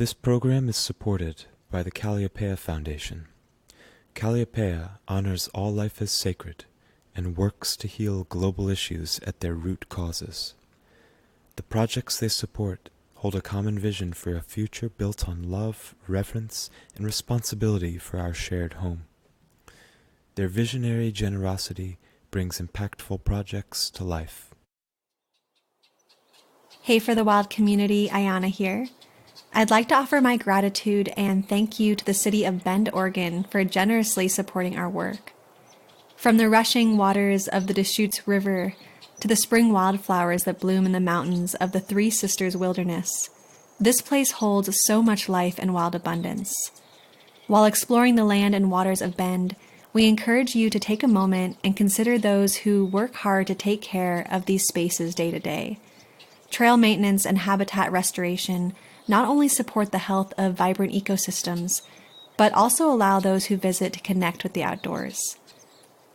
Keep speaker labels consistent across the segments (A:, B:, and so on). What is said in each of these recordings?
A: This program is supported by the Calliopeia Foundation. Calliopeia honors all life as sacred and works to heal global issues at their root causes. The projects they support hold a common vision for a future built on love, reverence, and responsibility for our shared home. Their visionary generosity brings impactful projects to life.
B: Hey for the Wild community, Ayana here. I'd like to offer my gratitude and thank you to the city of Bend, Oregon for generously supporting our work. From the rushing waters of the Deschutes River to the spring wildflowers that bloom in the mountains of the Three Sisters Wilderness, this place holds so much life and wild abundance. While exploring the land and waters of Bend, we encourage you to take a moment and consider those who work hard to take care of these spaces day to day. Trail maintenance and habitat restoration not only support the health of vibrant ecosystems, but also allow those who visit to connect with the outdoors.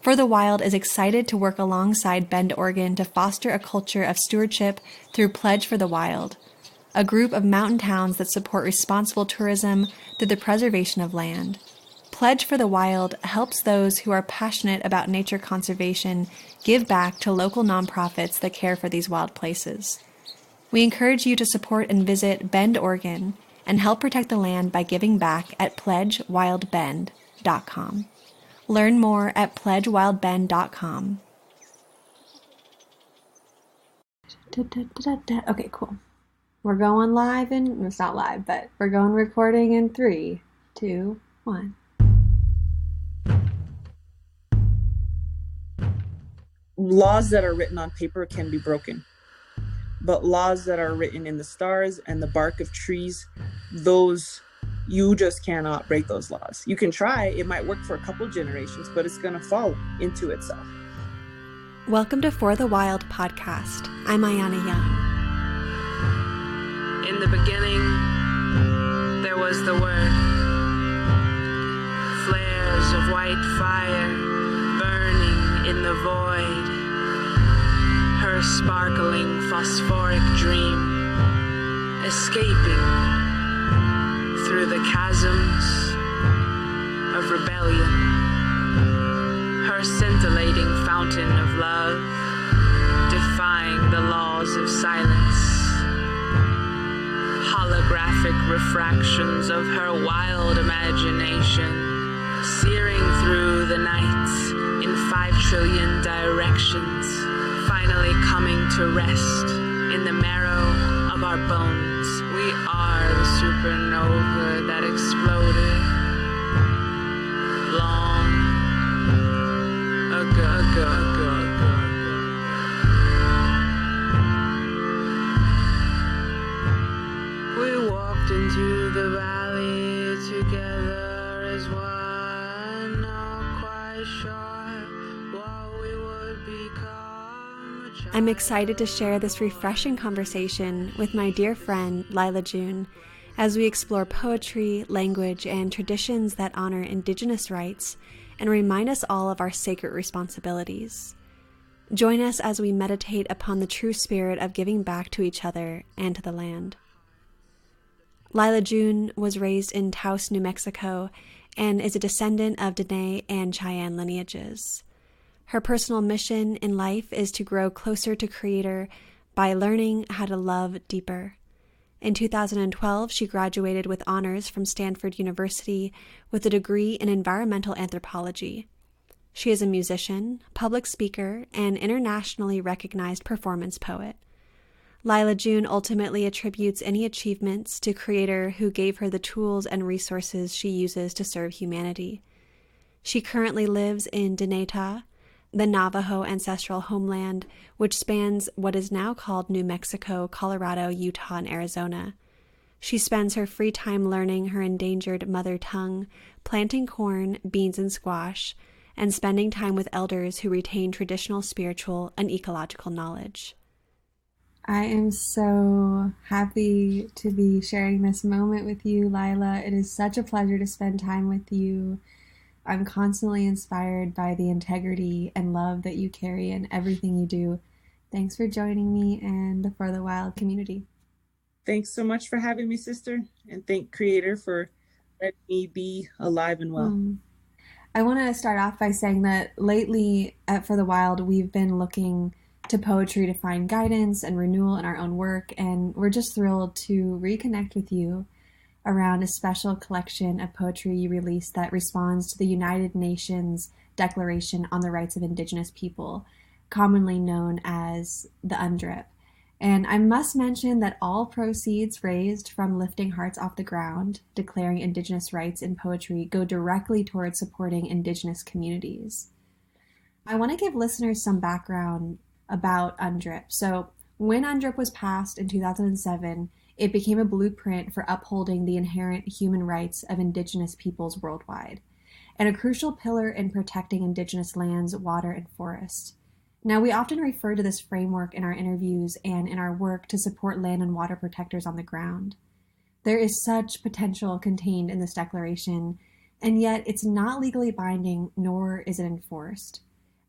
B: For the Wild is excited to work alongside Bend, Oregon to foster a culture of stewardship through Pledge for the Wild, a group of mountain towns that support responsible tourism through the preservation of land. Pledge for the Wild helps those who are passionate about nature conservation give back to local nonprofits that care for these wild places. We encourage you to support and visit Bend, Oregon, and help protect the land by giving back at pledgewildbend.com. Learn more at pledgewildbend.com. Okay, cool. We're going live and it's not live, but we're going recording in 3, 2, 1.
C: Laws that are written on paper can be broken. But laws that are written in the stars and the bark of trees, those, you just cannot break those laws. You can try, it might work for a couple generations, but it's going to fall into itself.
B: Welcome to For the Wild podcast. I'm Ayana Young.
D: In the beginning, there was the Word. Flares of white fire burning in the void. Her sparkling phosphoric dream, escaping through the chasms of rebellion. Her scintillating fountain of love, defying the laws of silence. Holographic refractions of her wild imagination, searing through the night in 5 trillion directions. Finally coming to rest in the marrow of our bones. We are the supernova that exploded long ago. We walked into the valley together as one, not quite sure what we would become.
B: I'm excited to share this refreshing conversation with my dear friend, Lyla June, as we explore poetry, language, and traditions that honor Indigenous rights and remind us all of our sacred responsibilities. Join us as we meditate upon the true spirit of giving back to each other and to the land. Lyla June was raised in Taos, New Mexico, and is a descendant of Dene and Cheyenne lineages. Her personal mission in life is to grow closer to Creator by learning how to love deeper. In 2012, she graduated with honors from Stanford University with a degree in environmental anthropology. She is a musician, public speaker, and internationally recognized performance poet. Lyla June ultimately attributes any achievements to Creator who gave her the tools and resources she uses to serve humanity. She currently lives in Deneta, the Navajo ancestral homeland, which spans what is now called New Mexico, Colorado, Utah, and Arizona. She spends her free time learning her endangered mother tongue, planting corn, beans, and squash, and spending time with elders who retain traditional spiritual and ecological knowledge. I am so happy to be sharing this moment with you, Lila. It is such a pleasure to spend time with you. I'm constantly inspired by the integrity and love that you carry in everything you do. Thanks for joining me and the For the Wild community.
C: Thanks so much for having me, sister, and thank Creator for letting me be alive and well.
B: I want to start off by saying that lately at For the Wild, we've been looking to poetry to find guidance and renewal in our own work, and we're just thrilled to reconnect with you around a special collection of poetry you released that responds to the United Nations Declaration on the Rights of Indigenous People, commonly known as the UNDRIP. And I must mention that all proceeds raised from lifting hearts off the ground, declaring Indigenous rights in poetry, go directly towards supporting Indigenous communities. I want to give listeners some background about UNDRIP. So, when UNDRIP was passed in 2007, it became a blueprint for upholding the inherent human rights of Indigenous peoples worldwide, and a crucial pillar in protecting Indigenous lands, water, and forests. Now, we often refer to this framework in our interviews and in our work to support land and water protectors on the ground. There is such potential contained in this declaration, and yet it's not legally binding, nor is it enforced.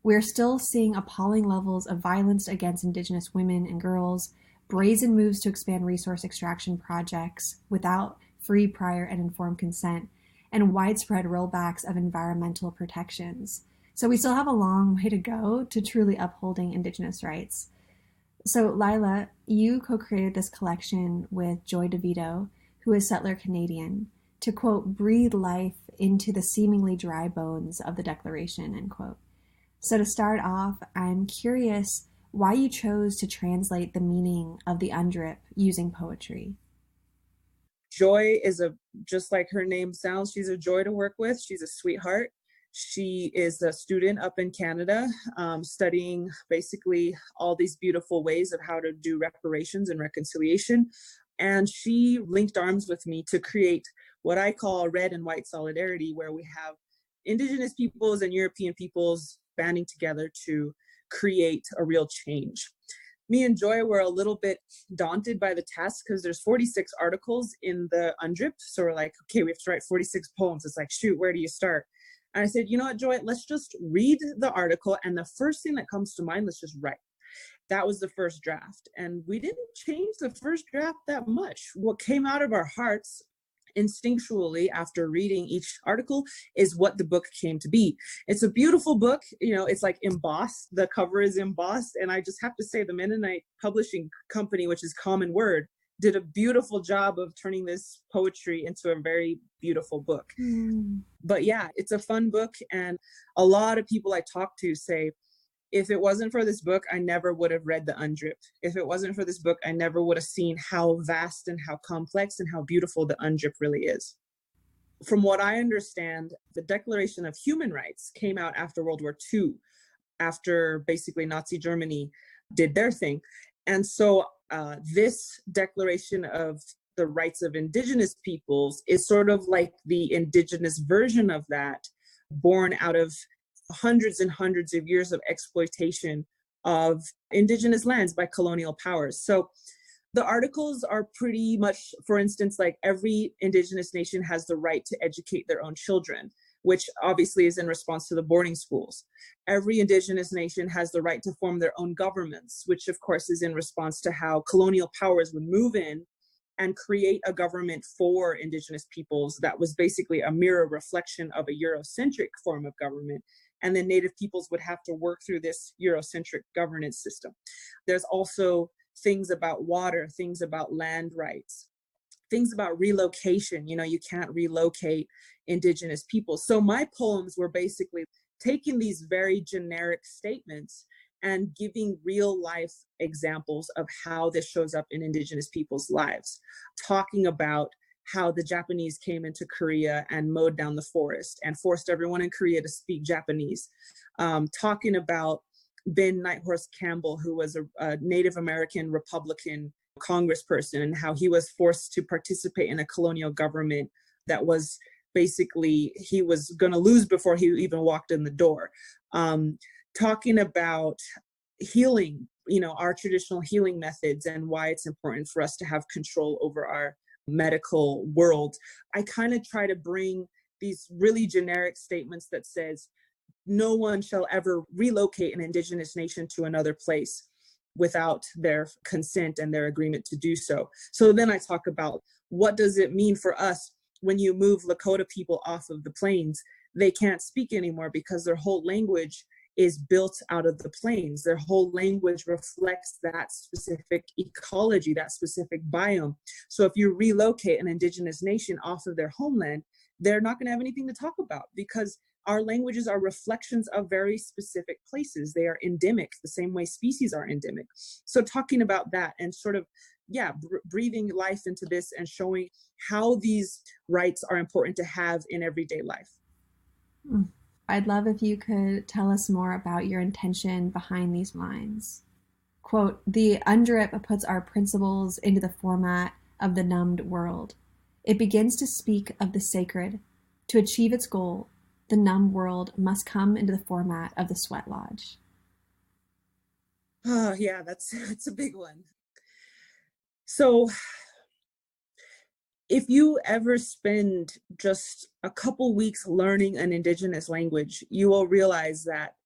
B: We're still seeing appalling levels of violence against Indigenous women and girls, brazen moves to expand resource extraction projects without free, prior, and informed consent, and widespread rollbacks of environmental protections. So we still have a long way to go to truly upholding Indigenous rights. So Lyla, you co-created this collection with Joy De Vito, who is settler Canadian, to, quote, breathe life into the seemingly dry bones of the Declaration, end quote. So to start off, I'm curious why you chose to translate the meaning of the UNDRIP using poetry.
C: Joy is just like her name sounds, she's a joy to work with. She's a sweetheart. She is a student up in Canada, studying basically all these beautiful ways of how to do reparations and reconciliation. And she linked arms with me to create what I call red and white solidarity, where we have Indigenous peoples and European peoples banding together to create a real change. Me and Joy were a little bit daunted by the task because there's 46 articles in the UNDRIP. So we're like, okay, we have to write 46 poems. It's like, shoot, where do you start? And I said, you know what, Joy, let's just read the article. And the first thing that comes to mind, let's just write. That was the first draft. And we didn't change the first draft that much. What came out of our hearts instinctually after reading each article is what the book came to be. It's a beautiful book. You know, it's like embossed. The cover is embossed. And I just have to say the Mennonite Publishing Company, which is Common Word, did a beautiful job of turning this poetry into a very beautiful book. But yeah, it's a fun book. And a lot of people I talk to say, if it wasn't for this book, I never would have read the UNDRIP. If it wasn't for this book, I never would have seen how vast and how complex and how beautiful the UNDRIP really is. From what I understand, the Declaration of Human Rights came out after World War II, after basically Nazi Germany did their thing. And so this Declaration of the Rights of Indigenous Peoples is sort of like the Indigenous version of that, born out of hundreds and hundreds of years of exploitation of Indigenous lands by colonial powers. So the articles are pretty much, for instance, like every Indigenous nation has the right to educate their own children, which obviously is in response to the boarding schools. Every Indigenous nation has the right to form their own governments, which of course is in response to how colonial powers would move in and create a government for Indigenous peoples that was basically a mirror reflection of a Eurocentric form of government. And then Native peoples would have to work through this Eurocentric governance system. There's also things about water, things about land rights, things about relocation. You know, you can't relocate Indigenous people. So my poems were basically taking these very generic statements and giving real life examples of how this shows up in Indigenous people's lives, talking about how the Japanese came into Korea and mowed down the forest and forced everyone in Korea to speak Japanese. Talking about Ben Nighthorse Campbell, who was a Native American Republican congressperson, and how he was forced to participate in a colonial government that was basically, he was going to lose before he even walked in the door. Talking about healing, you know, our traditional healing methods and why it's important for us to have control over our medical world. I kind of try to bring these really generic statements that says no one shall ever relocate an Indigenous nation to another place, without their consent and their agreement to do so. So then I talk about what does it mean for us when you move Lakota people off of the plains? They can't speak anymore because their whole language is built out of the plains. Their whole language reflects that specific ecology, that specific biome. So if you relocate an indigenous nation off of their homeland, they're not going to have anything to talk about because our languages are reflections of very specific places. They are endemic, the same way species are endemic. So talking about that and sort of, breathing life into this and showing how these rights are important to have in everyday life.
B: I'd love if you could tell us more about your intention behind these lines. Quote, "The UNDRIP puts our principles into the format of the numbed world. It begins to speak of the sacred. To achieve its goal, the numbed world must come into the format of the sweat lodge."
C: Oh, yeah, that's a big one. So if you ever spend just a couple weeks learning an indigenous language, you will realize that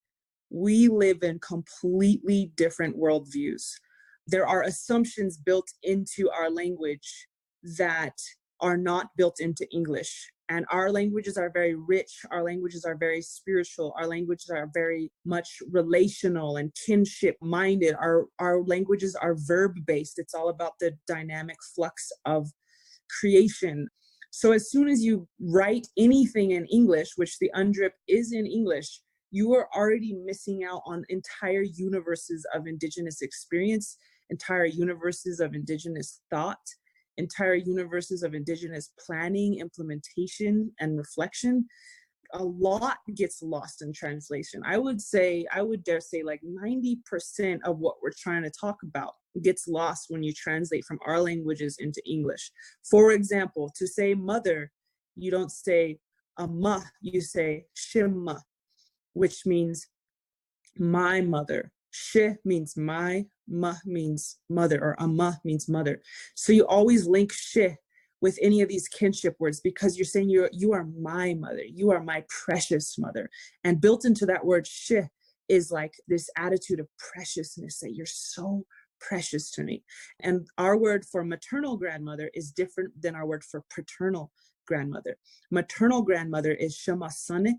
C: we live in completely different worldviews. There are assumptions built into our language that are not built into English. And our languages are very rich. Our languages are very spiritual. Our languages are very much relational and kinship minded. Our languages are verb based. It's all about the dynamic flux of creation. So as soon as you write anything in English, which the UNDRIP is in English, you are already missing out on entire universes of indigenous experience, entire universes of indigenous thought, entire universes of indigenous planning, implementation, and reflection. A lot gets lost in translation. I would dare say like 90% of what we're trying to talk about gets lost when you translate from our languages into English. For example, to say mother, you don't say ma, you say shimma, which means my mother. She means my, ma means mother, or ama means mother. So you always link she with any of these kinship words because you're saying you are my mother, you are my precious mother. And built into that word she is like this attitude of preciousness, that you're so precious to me. And our word for maternal grandmother is different than our word for paternal grandmother. Maternal grandmother is shamasane,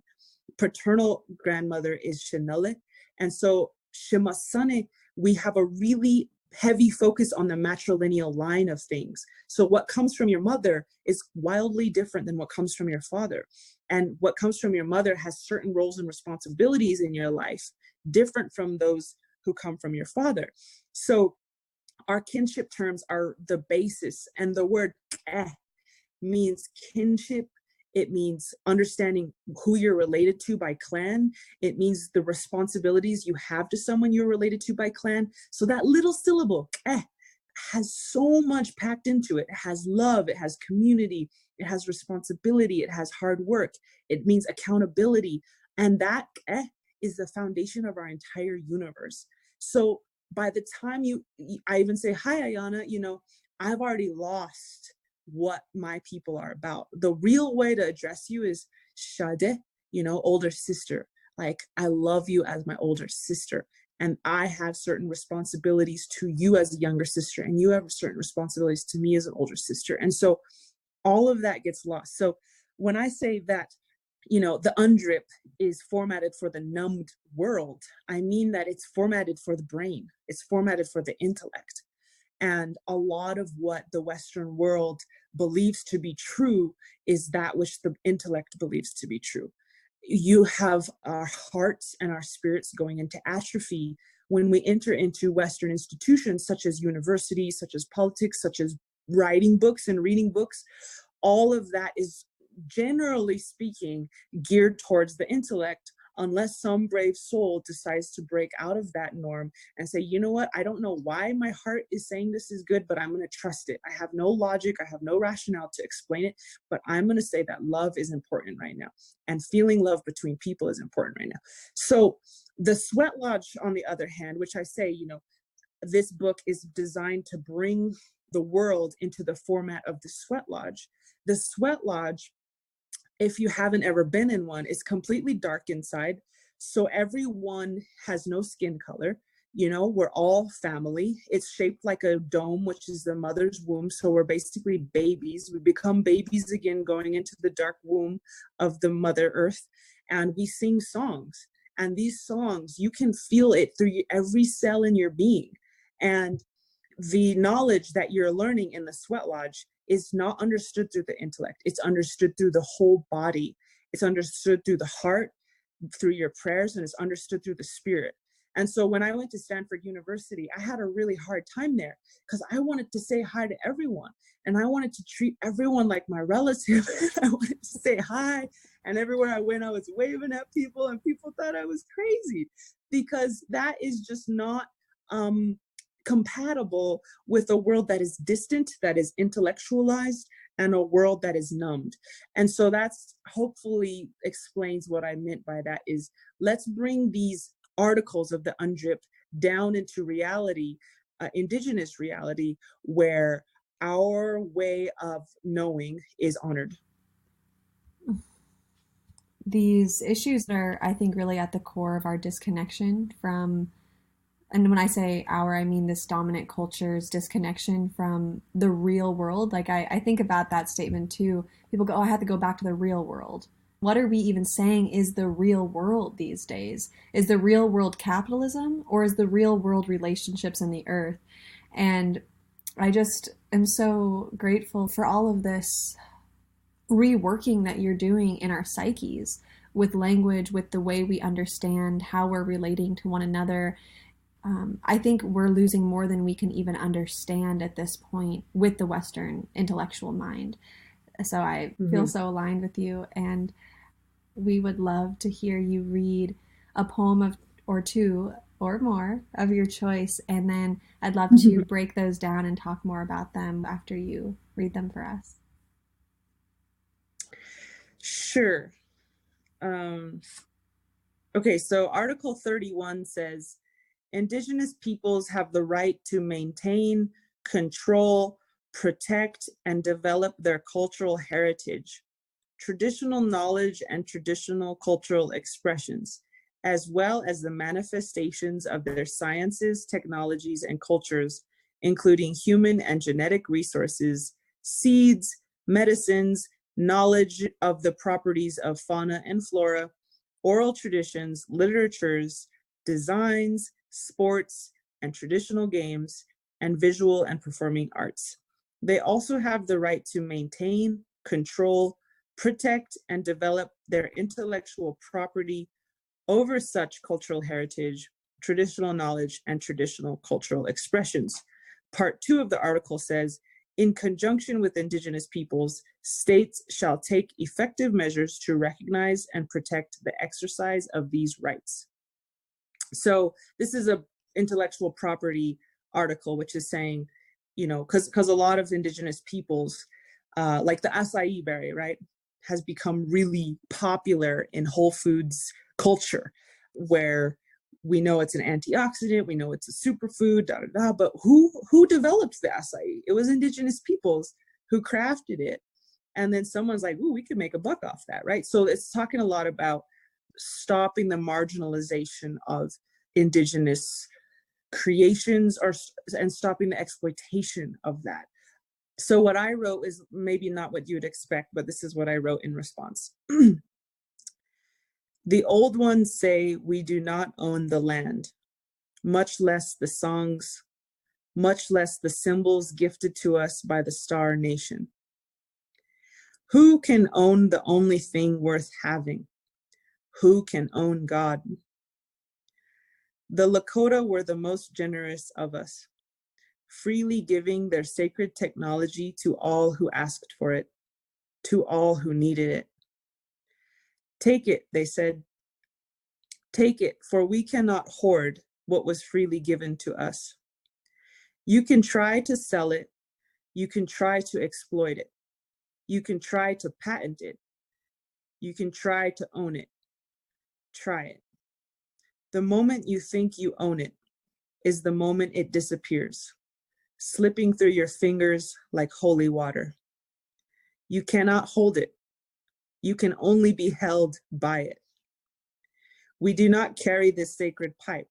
C: paternal grandmother is shanale. And so shamasane, we have a really heavy focus on the matrilineal line of things. So what comes from your mother is wildly different than what comes from your father. And what comes from your mother has certain roles and responsibilities in your life, different from those who come from your father. So our kinship terms are the basis, and the word means kinship. It means understanding who you're related to by clan. It means the responsibilities you have to someone you're related to by clan. So that little syllable, has so much packed into it. It has love, it has community, it has responsibility, it has hard work. It means accountability. And that is the foundation of our entire universe. So by the time I even say, hi, Ayana, I've already lost what my people are about. The real way to address you is Shade, older sister. Like, I love you as my older sister. And I have certain responsibilities to you as a younger sister. And you have certain responsibilities to me as an older sister. And so all of that gets lost. So when I say that, the UNDRIP is formatted for the numbed world, I mean that it's formatted for the brain. It's formatted for the intellect. And a lot of what the Western world believes to be true is that which the intellect believes to be true. You have our hearts and our spirits going into atrophy when we enter into Western institutions such as universities, such as politics, such as writing books and reading books. All of that is, generally speaking, geared towards the intellect, unless some brave soul decides to break out of that norm and say, you know what, I don't know why my heart is saying this is good, but I'm going to trust it. I have no logic, I have no rationale to explain it, but I'm going to say that love is important right now. And feeling love between people is important right now. So the Sweat Lodge, on the other hand, which I say, this book is designed to bring the world into the format of the Sweat Lodge. The Sweat Lodge, if you haven't ever been in one, it's completely dark inside. So everyone has no skin color. We're all family. It's shaped like a dome, which is the mother's womb. So we're basically babies. We become babies again, going into the dark womb of the Mother Earth. And we sing songs. And these songs, you can feel it through every cell in your being. And the knowledge that you're learning in the sweat lodge is not understood through the intellect. It's understood through the whole body. It's understood through the heart, through your prayers, and it's understood through the spirit. And so when I went to Stanford University, I had a really hard time there because I wanted to say hi to everyone. And I wanted to treat everyone like my relative. I wanted to say hi. And everywhere I went, I was waving at people and people thought I was crazy because that is just not compatible with a world that is distant, that is intellectualized, and a world that is numbed. And so that's hopefully explains what I meant by that is let's bring these articles of the UNDRIP down into reality, Indigenous reality, where our way of knowing is honored.
B: These issues are, I think, really at the core of our disconnection from, and when I say our, I mean this dominant culture's disconnection from the real world. Like I think about that statement too. People go, oh, I have to go back to the real world. What are we even saying is the real world these days? Is the real world capitalism, or is the real world relationships in the earth? And I just am so grateful for all of this reworking that you're doing in our psyches with language, with the way we understand how we're relating to one another. I think we're losing more than we can even understand at this point with the Western intellectual mind. So I feel so aligned with you, and we would love to hear you read a poem or two or more of your choice, and then I'd love to break those down and talk more about them after you read them for us.
C: Sure. Okay, so Article 31 says, Indigenous peoples have the right to maintain, control, protect, and develop their cultural heritage, traditional knowledge, and traditional cultural expressions, as well as the manifestations of their sciences, technologies, and cultures, including human and genetic resources, seeds, medicines, knowledge of the properties of fauna and flora, oral traditions, literatures, designs, sports, and traditional games, and visual and performing arts. They also have the right to maintain, control, protect, and develop their intellectual property over such cultural heritage, traditional knowledge, and traditional cultural expressions. Part 2 of the article says, in conjunction with Indigenous peoples, states shall take effective measures to recognize and protect the exercise of these rights. So this is a intellectual property article, which is saying, because a lot of Indigenous peoples, like the acai berry, right, has become really popular in Whole Foods culture, where we know it's an antioxidant, we know it's a superfood, but who developed the acai? It was Indigenous peoples who crafted it. And then someone's like, ooh, we could make a buck off that, right? So it's talking a lot about stopping the marginalization of Indigenous creations and stopping the exploitation of that. So what I wrote is maybe not what you'd expect, but this is what I wrote in response. The old ones say we do not own the land, much less the songs, much less the symbols gifted to us by the Star Nation. Who can own the only thing worth having? Who can own God? The Lakota were the most generous of us, freely giving their sacred technology to all who asked for it, to all who needed it. Take it, they said. Take it, for we cannot hoard what was freely given to us. You can try to sell it. You can try to exploit it. You can try to patent it. You can try to own it. Try it. The moment you think you own it is the moment it disappears, slipping through your fingers like holy water. You cannot hold it. You can only be held by it. We do not carry this sacred pipe.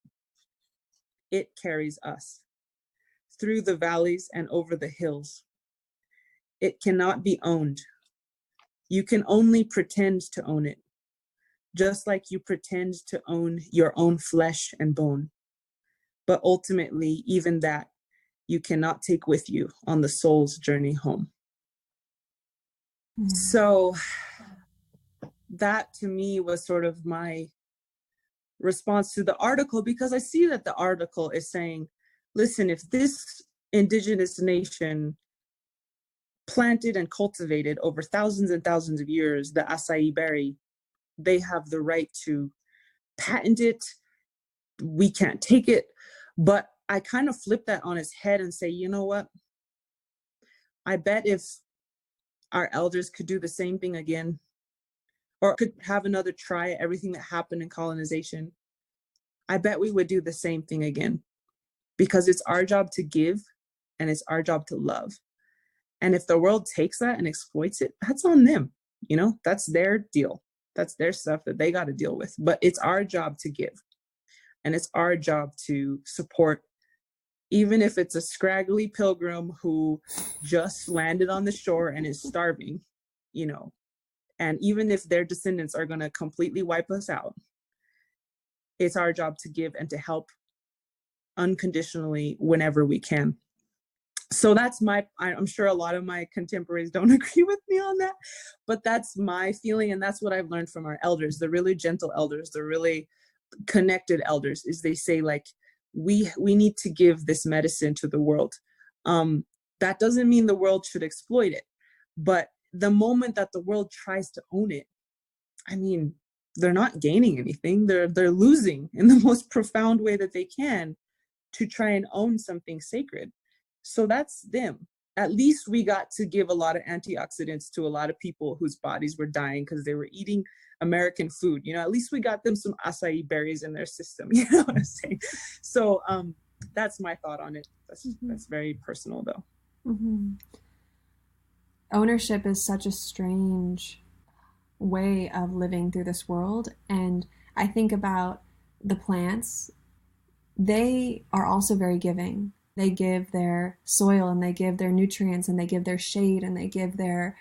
C: it carries us through the valleys and over the hills. It cannot be owned. You can only pretend to own it, just like you pretend to own your own flesh and bone. But ultimately, even that, you cannot take with you on the soul's journey home. So that to me was sort of my response to the article, because I see that the article is saying, listen, if this indigenous nation planted and cultivated over thousands and thousands of years the acai berry, they have the right to patent it. We can't take it. But I kind of flip that on its head and say, you know what? I bet if our elders could do the same thing again, or could have another try at everything that happened in colonization, I bet we would do the same thing again, because it's our job to give and it's our job to love. And if the world takes that and exploits it, that's on them. You know, that's their deal. That's their stuff that they got to deal with. But it's our job to give. And it's our job to support, even if it's a scraggly pilgrim who just landed on the shore and is starving, you know, and even if their descendants are going to completely wipe us out, it's our job to give and to help unconditionally whenever we can. So that's I'm sure a lot of my contemporaries don't agree with me on that, but that's my feeling. And that's what I've learned from our elders, the really gentle elders, the really connected elders, is they say, like, we need to give this medicine to the world. That doesn't mean the world should exploit it, but the moment that the world tries to own it, I mean, they're not gaining anything. They're losing in the most profound way that they can to try and own something sacred. So that's them. At least we got to give a lot of antioxidants to a lot of people whose bodies were dying because they were eating American food. You know, at least we got them some acai berries in their system. You know what I'm saying? So that's my thought on it. That's very personal, though.
B: Mm-hmm. Ownership is such a strange way of living through this world. And I think about the plants. They are also very giving. They give their soil and they give their nutrients and they give their shade and they give their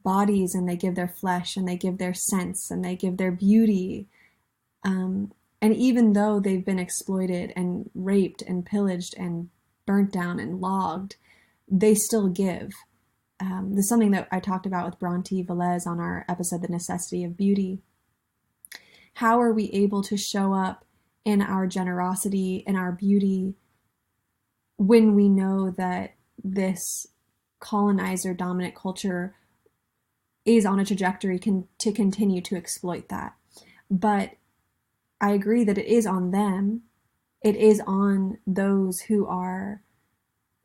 B: bodies and they give their flesh and they give their scents and they give their beauty. And even though they've been exploited and raped and pillaged and burnt down and logged, they still give. This is something that I talked about with Bronte Velez on our episode, The Necessity of Beauty. How are we able to show up in our generosity and our beauty when we know that this colonizer dominant culture is on a trajectory to continue to exploit that? But I agree that it is on them. It is on those who are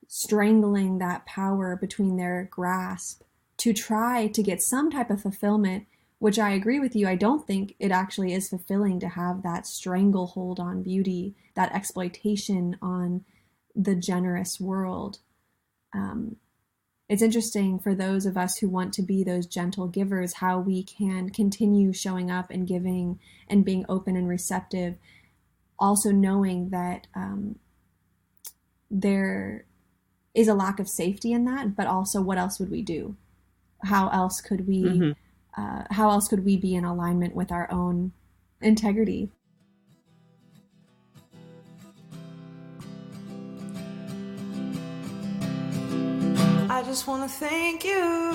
B: strangling that power between their grasp to try to get some type of fulfillment, which I agree with you. I don't think it actually is fulfilling to have that stranglehold on beauty, that exploitation on the generous world. It's interesting for those of us who want to be those gentle givers, how we can continue showing up and giving and being open and receptive, also knowing that there is a lack of safety in that, but also what else would we do? How else could we be in alignment with our own integrity?
E: I just want to thank you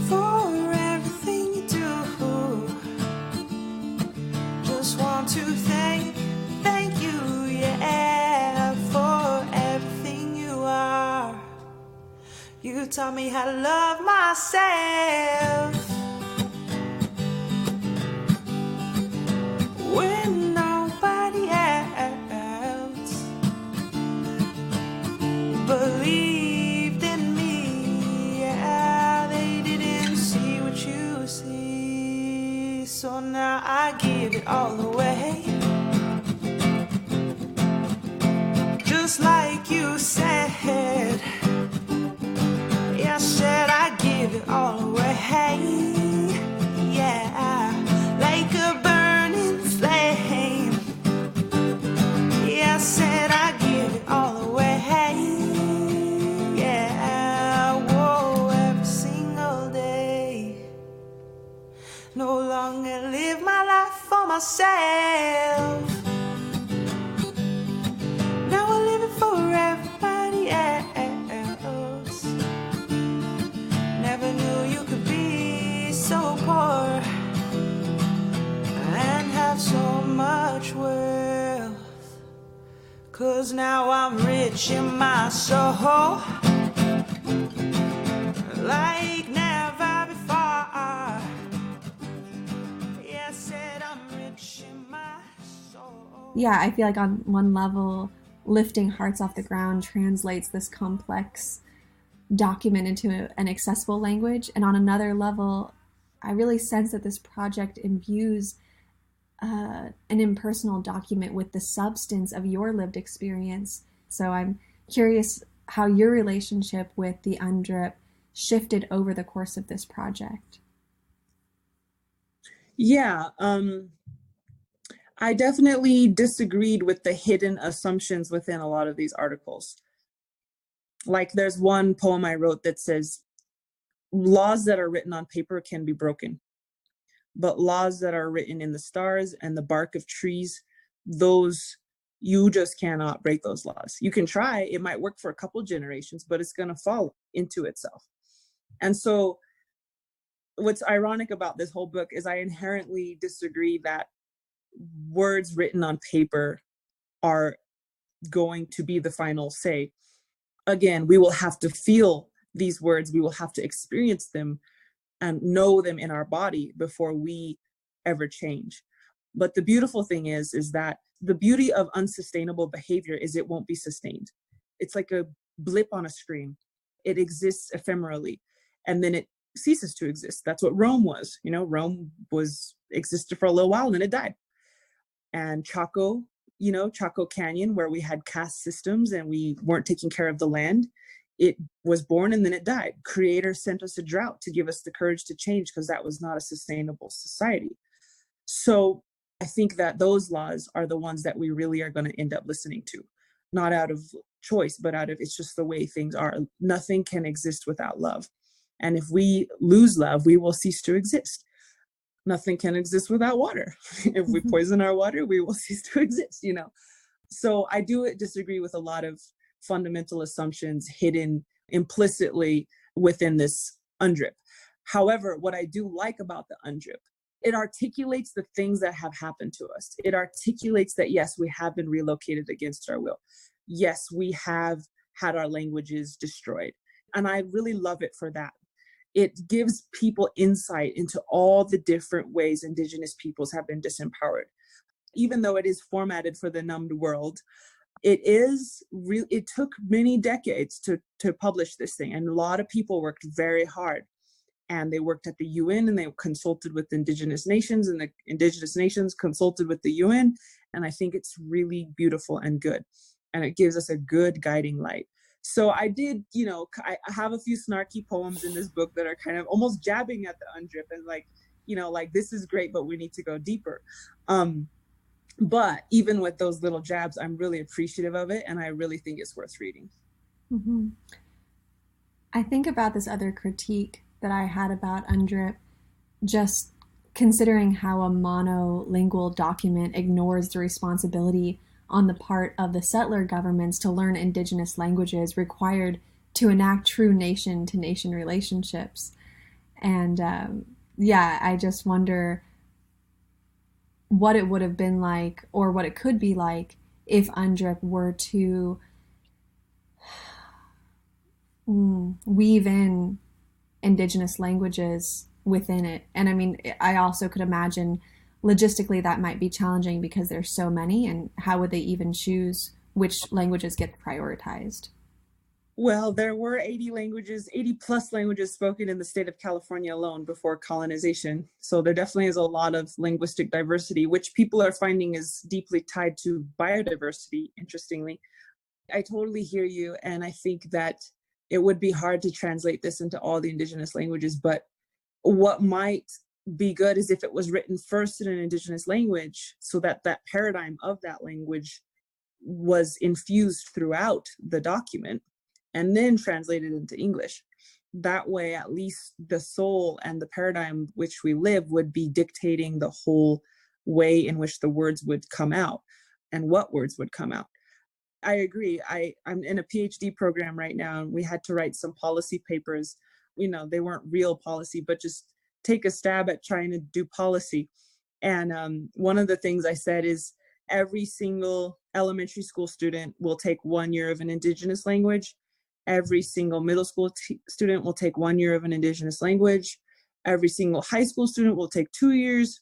E: for everything you do. Just want to thank you, yeah, for everything you are. You taught me how to love myself when nobody else believed in me. Yeah, they didn't see what you see. So now I give it all away. Just like you said, yeah, I said I give it all away. Yeah, like a burning flame. myself. Now I'm living for everybody else. Never knew you could be so poor and have so much wealth. 'Cause now I'm rich in my soul, like never before. Yeah, I said I'm rich in my soul.
B: Yeah, I feel like on one level, lifting hearts off the ground translates this complex document into an accessible language. And on another level, I really sense that this project imbues an impersonal document with the substance of your lived experience. So I'm curious how your relationship with the UNDRIP shifted over the course of this project.
C: Yeah, I definitely disagreed with the hidden assumptions within a lot of these articles. Like there's one poem I wrote that says, laws that are written on paper can be broken, but laws that are written in the stars and the bark of trees, those, you just cannot break those laws. You can try, it might work for a couple generations, but it's going to fall into itself. And so what's ironic about this whole book is I inherently disagree that words written on paper are going to be the final say. Again, we will have to feel these words, we will have to experience them and know them in our body before we ever change. But the beautiful thing is that the beauty of unsustainable behavior is it won't be sustained. It's like a blip on a screen. It exists ephemerally and then it ceases to exist. That's what Rome was. You know, Rome existed for a little while and then it died. And Chaco, you know, Chaco Canyon, where we had caste systems and we weren't taking care of the land, it was born and then it died. Creator sent us a drought to give us the courage to change because that was not a sustainable society. So I think that those laws are the ones that we really are going to end up listening to, not out of choice, but out of it's just the way things are. Nothing can exist without love. And if we lose love, we will cease to exist. Nothing can exist without water. If we poison our water, we will cease to exist, you know? So I do disagree with a lot of fundamental assumptions hidden implicitly within this UNDRIP. However, what I do like about the UNDRIP, it articulates the things that have happened to us. It articulates that, yes, we have been relocated against our will. Yes, we have had our languages destroyed. And I really love it for that. It gives people insight into all the different ways Indigenous peoples have been disempowered. Even though it is formatted for the numbed world, it took many decades to publish this thing. And a lot of people worked very hard. And they worked at the UN and they consulted with Indigenous nations and the Indigenous nations consulted with the UN. And I think it's really beautiful and good. And it gives us a good guiding light. So I did, you know, I have a few snarky poems in this book that are kind of almost jabbing at the UNDRIP and like, you know, like this is great, but we need to go deeper. But even with those little jabs, I'm really appreciative of it. And I really think it's worth reading.
B: Mm-hmm. I think about this other critique that I had about UNDRIP, just considering how a monolingual document ignores the responsibility on the part of the settler governments to learn Indigenous languages required to enact true nation-to-nation relationships. And I just wonder what it would have been like, or what it could be like, if UNDRIP were to weave in Indigenous languages within it. And I mean, I also could imagine logistically that might be challenging because there's so many, and how would they even choose which languages get prioritized?
C: Well, there were 80 plus languages spoken in the state of California alone before colonization. So there definitely is a lot of linguistic diversity, which people are finding is deeply tied to biodiversity, interestingly. I totally hear you. And I think that it would be hard to translate this into all the Indigenous languages, but what might be good is if it was written first in an Indigenous language so that that paradigm of that language was infused throughout the document and then translated into English. That way, at least the soul and the paradigm which we live would be dictating the whole way in which the words would come out and what words would come out. I agree. I'm in a PhD program right now, and we had to write some policy papers. They weren't real policy, but just take a stab at trying to do policy. And one of the things I said is every single elementary school student will take 1 year of an Indigenous language. Every single middle school student will take 1 year of an Indigenous language. Every single high school student will take 2 years.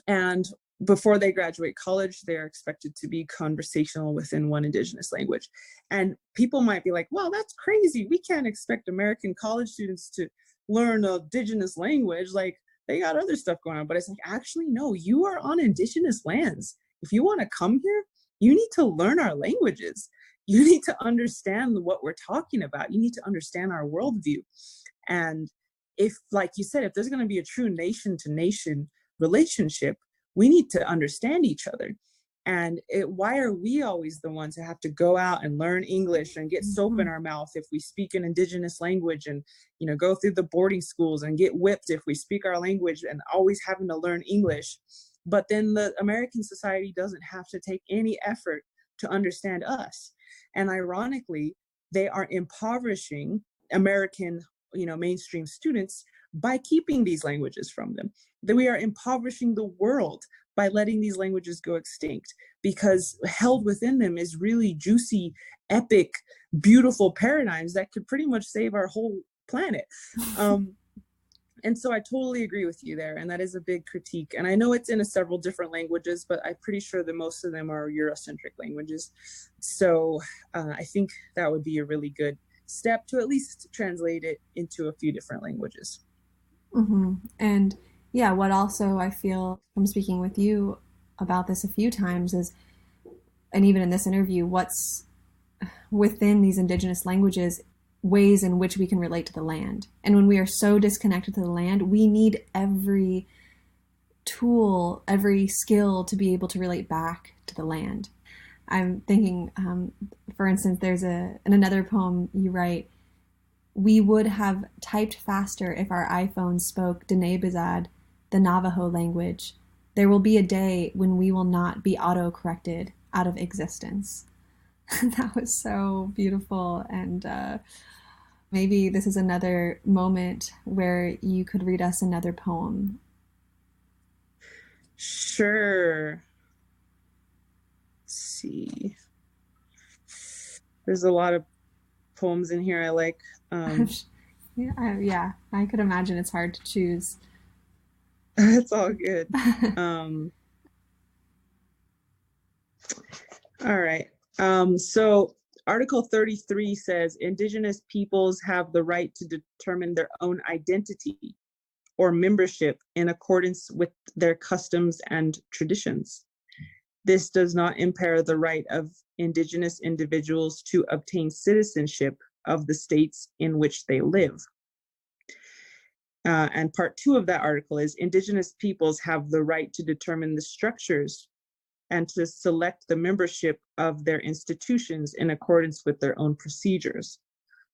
C: And before they graduate college, they're expected to be conversational within one Indigenous language. And people might be like, well, that's crazy. We can't expect American college students to learn an Indigenous language. Like, they got other stuff going on. But it's like, actually, no, you are on Indigenous lands. If you want to come here, you need to learn our languages. You need to understand what we're talking about. You need to understand our worldview. And if, like you said, if there's going to be a true nation to nation relationship, we need to understand each other. And why are we always the ones who have to go out and learn English and get soap in our mouth if we speak an Indigenous language, and go through the boarding schools and get whipped if we speak our language, and always having to learn English? But then the American society doesn't have to take any effort to understand us. And ironically, they are impoverishing American, mainstream students by keeping these languages from them. That we are impoverishing the world by letting these languages go extinct, because held within them is really juicy, epic, beautiful paradigms that could pretty much save our whole planet. And so I totally agree with you there. And that is a big critique. And I know it's in several different languages, but I'm pretty sure that most of them are Eurocentric languages. So I think that would be a really good step to at least translate it into a few different languages.
B: Mm-hmm. And yeah, what also I feel from speaking with you about this a few times is, and even in this interview, what's within these Indigenous languages, ways in which we can relate to the land. And when we are so disconnected to the land, we need every tool, every skill to be able to relate back to the land. I'm thinking, for instance, there's in another poem you write, we would have typed faster if our iPhones spoke Diné-Bizad, the Navajo language. There will be a day when we will not be auto-corrected out of existence. That was so beautiful. And maybe this is another moment where you could read us another poem.
C: Sure. Let's see. There's a lot of poems in here I like.
B: Yeah, I could imagine it's hard to choose.
C: It's all good. All right. So Article 33 says Indigenous peoples have the right to determine their own identity or membership in accordance with their customs and traditions. This does not impair the right of Indigenous individuals to obtain citizenship of the states in which they live. And part 2 of that article is Indigenous peoples have the right to determine the structures and to select the membership of their institutions in accordance with their own procedures.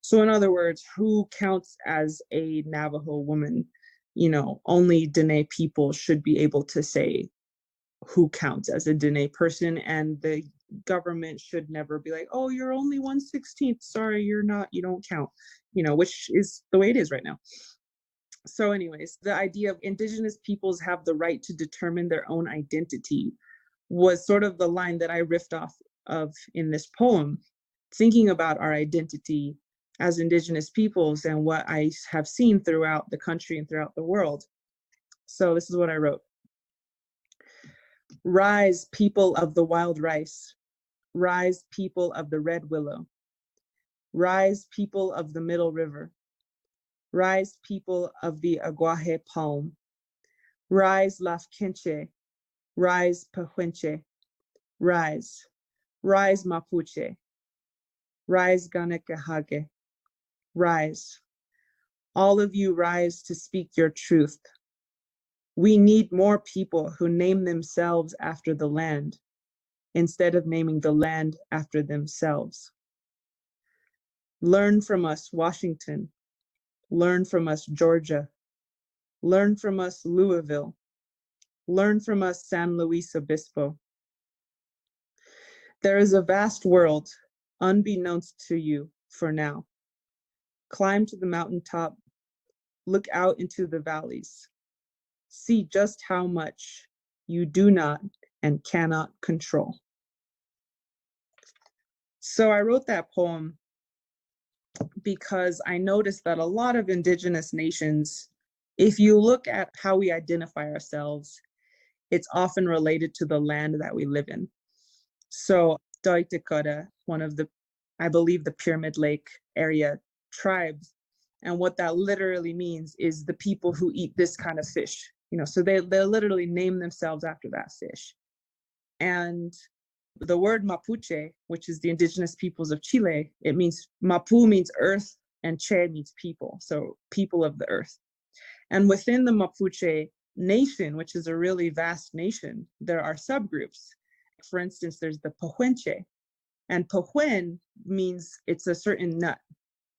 C: So in other words, who counts as a Navajo woman? Only Diné people should be able to say who counts as a Diné person, and the government should never be like, oh, you're only 1/16. Sorry, you're not, you don't count, which is the way it is right now. So anyways, the idea of Indigenous peoples have the right to determine their own identity was sort of the line that I riffed off of in this poem, thinking about our identity as Indigenous peoples and what I have seen throughout the country and throughout the world. So this is what I wrote. Rise, people of the wild rice. Rise, people of the red willow. Rise, people of the middle river. Rise, people of the aguaje palm. Rise, Lafkenche. Rise, Pahuenche. Rise. Rise, Mapuche. Rise, Ganekahage. Rise. All of you rise to speak your truth. We need more people who name themselves after the land instead of naming the land after themselves. Learn from us, Washington. Learn from us, Georgia. Learn from us, Louisville. Learn from us, San Luis Obispo. There is a vast world, unbeknownst to you for now. Climb to the mountaintop, look out into the valleys. See just how much you do not and cannot control. So I wrote that poem because I noticed that a lot of Indigenous nations, if you look at how we identify ourselves, it's often related to the land that we live in. So Doitekota, one of the, I believe, the Pyramid Lake area tribes, and what that literally means is the people who eat this kind of fish. So they literally name themselves after that fish. And the word Mapuche, which is the indigenous peoples of Chile, it means, Mapu means earth and Che means people, so people of the earth. And within the Mapuche nation, which is a really vast nation, there are subgroups. For instance, there's the Pohuenche, and Pohuen means it's a certain nut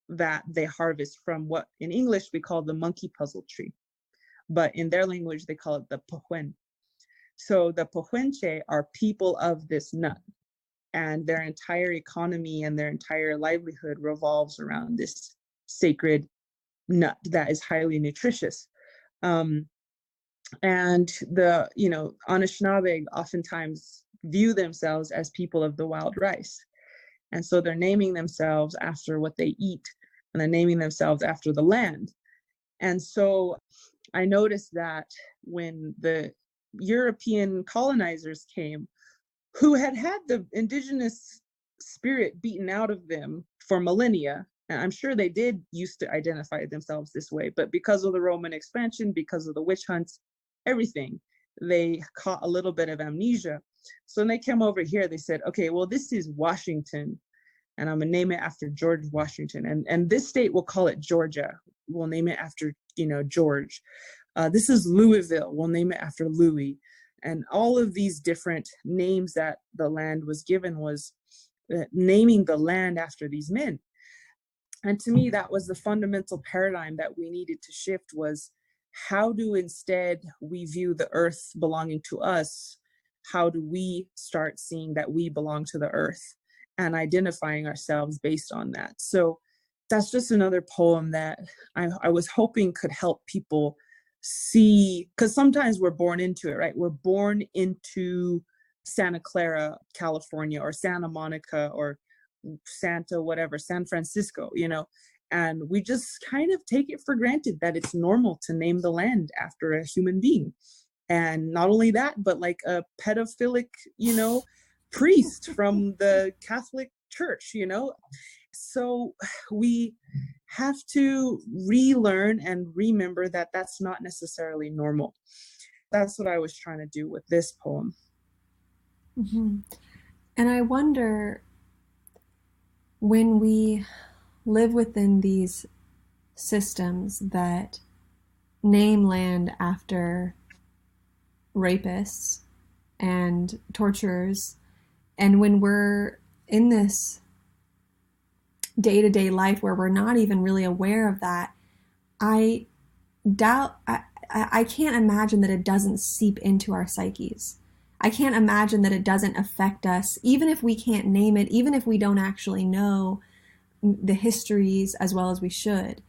C: that they harvest from what in English we call the monkey puzzle tree, but in their language they call it the Pohuen. So the Pohuenche are people of this nut, and their entire economy and their entire livelihood revolves around this sacred nut that is highly nutritious. And the Anishinaabe oftentimes view themselves as people of the wild rice. And so they're naming themselves after what they eat, and they're naming themselves after the land. And so I noticed that when the European colonizers came, who had the indigenous spirit beaten out of them for millennia, and I'm sure they did used to identify themselves this way, but because of the Roman expansion, because of the witch hunts, everything, they caught a little bit of amnesia. So when they came over here, they said, okay, well, this is Washington, and I'm gonna name it after George Washington. And this state, will call it Georgia. We'll name it after, George. This is Louisville. We'll name it after Louis. And all of these different names that the land was given was naming the land after these men. And to me, that was the fundamental paradigm that we needed to shift, was how do instead we view the earth belonging to us? How do we start seeing that we belong to the earth and identifying ourselves based on that? So that's just another poem that I was hoping could help people see, because sometimes we're born into it, right? We're born into Santa Clara, California, or Santa Monica, or Santa, whatever, San Francisco, and we just kind of take it for granted that it's normal to name the land after a human being. And not only that, but like a pedophilic, priest from the Catholic Church, So we have to relearn and remember that that's not necessarily normal. That's what I was trying to do with this poem.
B: Mm-hmm. And I wonder, when we live within these systems that name land after rapists and torturers, and when we're in this day-to-day life where we're not even really aware of that, I can't imagine that it doesn't seep into our psyches. I can't imagine that it doesn't affect us, even if we can't name it, even if we don't actually know the histories as well as we should.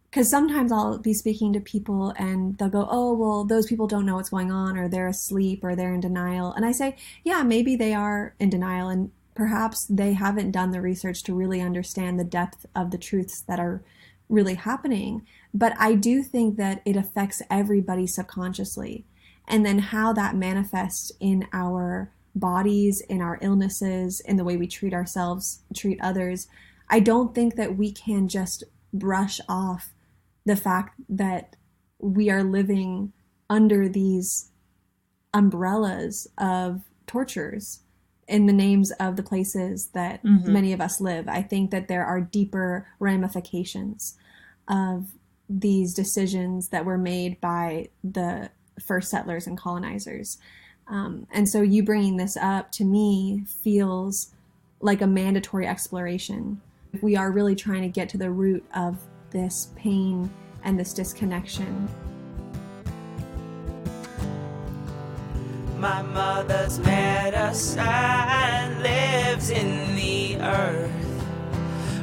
B: Because sometimes I'll be speaking to people and they'll go, oh, well, those people don't know what's going on, or they're asleep, or they're in denial. And I say, yeah, maybe they are in denial, and perhaps they haven't done the research to really understand the depth of the truths that are really happening. But I do think that it affects everybody subconsciously. And then how that manifests in our bodies, in our illnesses, in the way we treat ourselves, treat others. I don't think that we can just brush off the fact that we are living under these umbrellas of tortures in the names of the places that many of us live. I think that there are deeper ramifications of these decisions that were made by the first settlers and colonizers. And so you bringing this up, to me, feels like a mandatory exploration. If we are really trying to get to the root of this pain and this disconnection.
E: mother's medicine lives in the earth,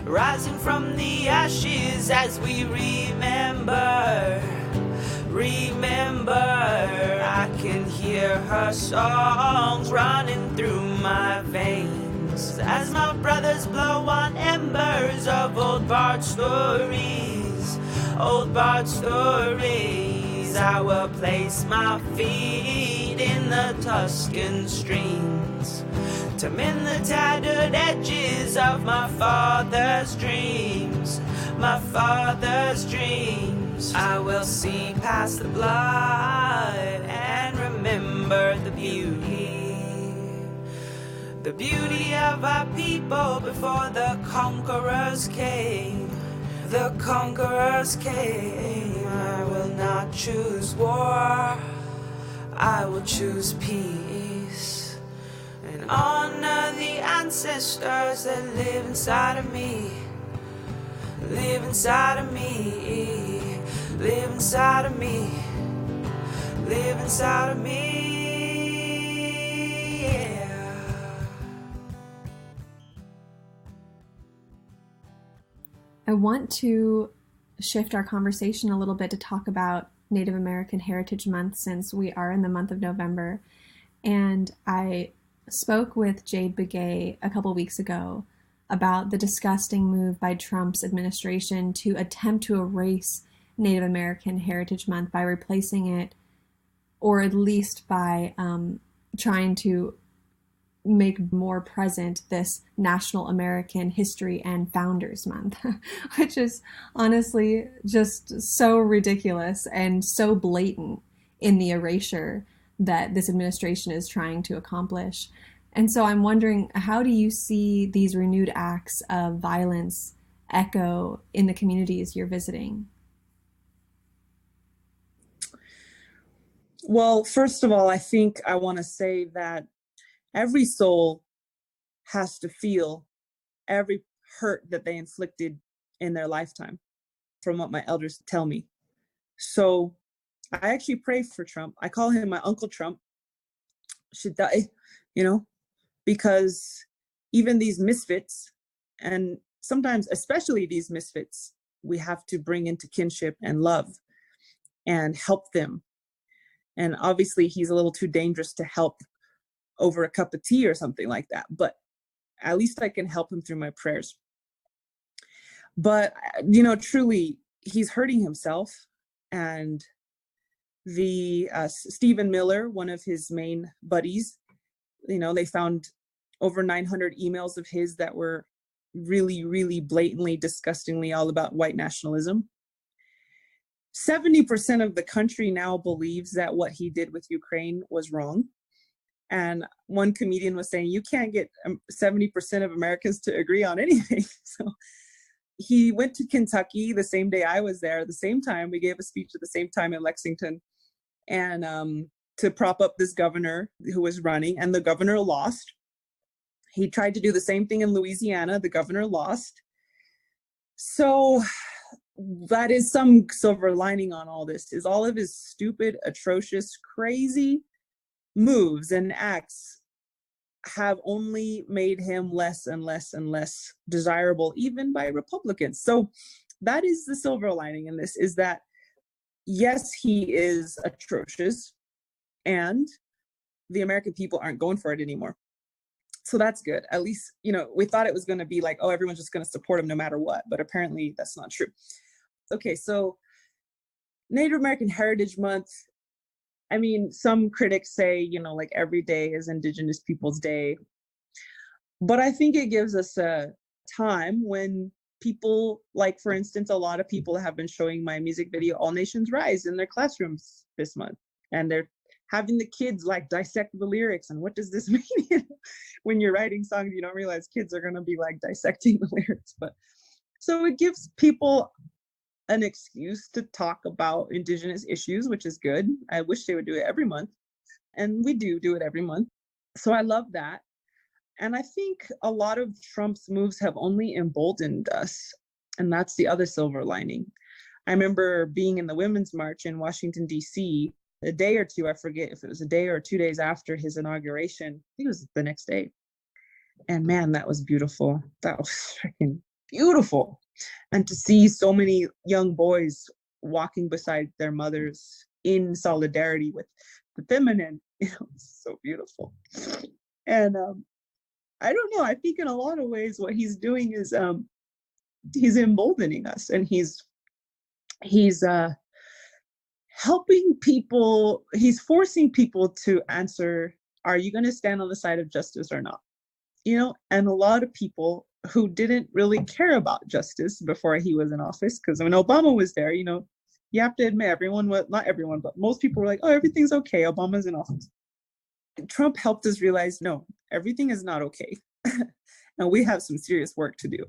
E: rising from the ashes as we remember. I can hear her songs running through my veins as my brothers blow on embers of old bard stories. I will place my feet in the Tuscan streams to mend the tattered edges of my father's dreams. I will see past the blood and remember the beauty of our people before the conquerors came. I will not choose war, I will choose peace, and honor the ancestors that live inside of me. Live inside of me, live inside of me, live inside of me, yeah.
B: I want to shift our conversation a little bit to talk about Native American Heritage Month, since we are in the month of November. And I spoke with Jade Begay a couple weeks ago about the disgusting move by Trump's administration to attempt to erase Native American Heritage Month by replacing it, or at least by trying to make more present this National American History and Founders Month, which is honestly just so ridiculous and so blatant in the erasure that this administration is trying to accomplish. And so I'm wondering, how do you see these renewed acts of violence echo in the communities you're visiting?
C: Well, first of all, I think I want to say that every soul has to feel every hurt that they inflicted in their lifetime, from what my elders tell me. So I actually pray for Trump. I call him my Uncle Trump. Should die, because even these misfits, and sometimes especially these misfits, we have to bring into kinship and love and help them. And obviously he's a little too dangerous to help over a cup of tea or something like that, but at least I can help him through my prayers. But truly, he's hurting himself. And the Stephen Miller, one of his main buddies, they found over 900 emails of his that were really, really blatantly, disgustingly all about white nationalism. 70% of the country now believes that what he did with Ukraine was wrong. And one comedian was saying, you can't get 70% of Americans to agree on anything. So he went to Kentucky the same day I was there, at the same time. We gave a speech at the same time in Lexington, and to prop up this governor who was running, and the governor lost. He tried to do the same thing in Louisiana. The governor lost. So that is some silver lining on all this, is all of his stupid, atrocious, crazy moves and acts have only made him less and less and less desirable, even by Republicans. So that is the silver lining in this, is that yes, he is atrocious, and the American people aren't going for it anymore. So that's good. At least, we thought it was going to be like, oh, everyone's just going to support him no matter what. But apparently that's not true. Okay, so Native American Heritage Month. I mean, some critics say, like every day is Indigenous Peoples Day. But I think it gives us a time when people, like, for instance, a lot of people have been showing my music video, All Nations Rise, in their classrooms this month. And they're having the kids like dissect the lyrics. And what does this mean? When you're writing songs, you don't realize kids are going to be like dissecting the lyrics. But so it gives people an excuse to talk about Indigenous issues, which is good. I wish they would do it every month. And we do it every month. So I love that. And I think a lot of Trump's moves have only emboldened us. And that's the other silver lining. I remember being in the Women's March in Washington, D.C., a day or two, I forget if it was a day or 2 days after his inauguration. I think it was the next day. And man, that was beautiful. That was freaking beautiful. And to see so many young boys walking beside their mothers in solidarity with the feminine, it's so beautiful. And I don't know, I think in a lot of ways what he's doing is he's emboldening us, and he's helping people, he's forcing people to answer, are you going to stand on the side of justice or not? And a lot of people who didn't really care about justice before he was in office, because when Obama was there, you have to admit not everyone, but most people were like, oh, everything's okay, Obama's in office. Trump helped us realize, no, everything is not okay. And we have some serious work to do.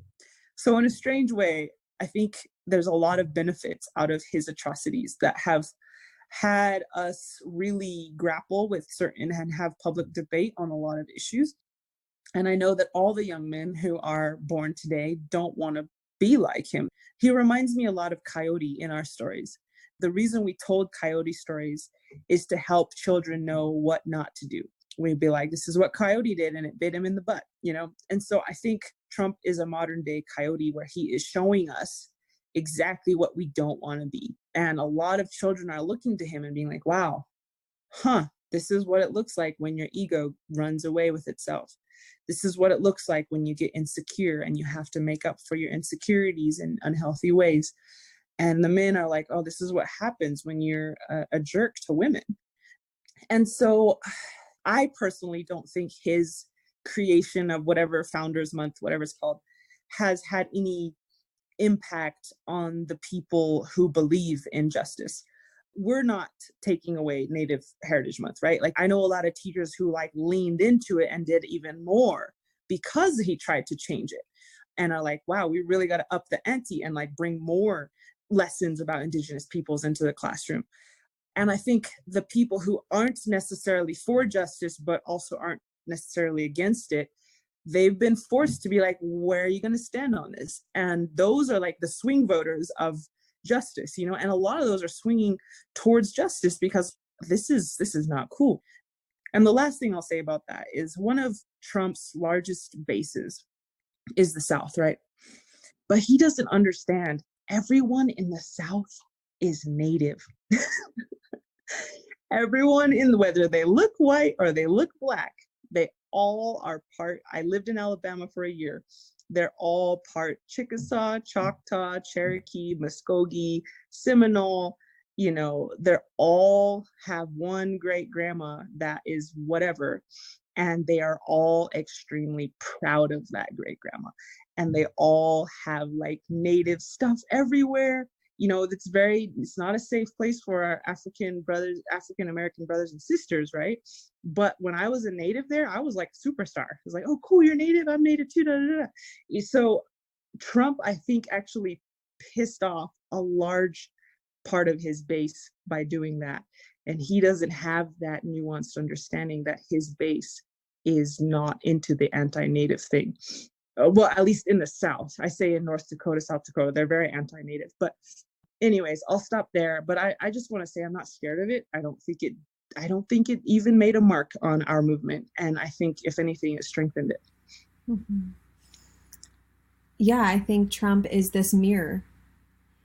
C: So in a strange way, I think there's a lot of benefits out of his atrocities that have had us really grapple with certain and have public debate on a lot of issues. And I know that all the young men who are born today don't want to be like him. He reminds me a lot of Coyote in our stories. The reason we told Coyote stories is to help children know what not to do. We'd be like, this is what Coyote did, and it bit him in the butt, And so I think Trump is a modern day Coyote, where he is showing us exactly what we don't want to be. And a lot of children are looking to him and being like, wow, this is what it looks like when your ego runs away with itself. This is what it looks like when you get insecure and you have to make up for your insecurities in unhealthy ways. And the men are like, oh, this is what happens when you're a jerk to women. And so I personally don't think his creation of whatever Founders Month, whatever it's called, has had any impact on the people who believe in justice. We're not taking away Native Heritage Month, right? Like, I know a lot of teachers who leaned into it and did even more because he tried to change it, and are like, wow, we really got to up the ante and bring more lessons about Indigenous peoples into the classroom. And I think the people who aren't necessarily for justice, but also aren't necessarily against it, they've been forced to be like, where are you going to stand on this? And those are the swing voters of justice, and a lot of those are swinging towards justice because this is not cool. And the last thing I'll say about that is one of Trump's largest bases is the South, right? But he doesn't understand everyone in the South is Native. Everyone whether they look white or they look black, they all are part. I lived in Alabama for a year. They're all part Chickasaw, Choctaw, Cherokee, Muskogee, Seminole. They're all have one great grandma that is whatever. And they are all extremely proud of that great grandma. And they all have Native stuff everywhere. It's not a safe place for our African American brothers and sisters, right? But when I was a Native there, I was superstar. I was like, oh, cool, you're Native, I'm Native too, da, da, da. So Trump, I think, actually pissed off a large part of his base by doing that. And he doesn't have that nuanced understanding that his base is not into the anti-Native thing. Well, at least in the South. I say in North Dakota, South Dakota, they're very anti-Native. But anyways, I'll stop there. But I just want to say I'm not scared of it. I don't think it even made a mark on our movement. And I think, if anything, it strengthened it.
B: Mm-hmm. Yeah, I think Trump is this mirror.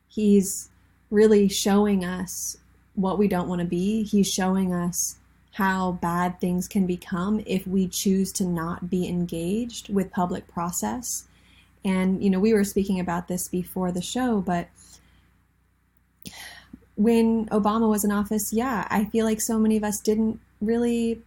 B: He's really showing us what we don't want to be. He's showing us how bad things can become if we choose to not be engaged with public process. And, we were speaking about this before the show, but when Obama was in office, I feel like so many of us didn't really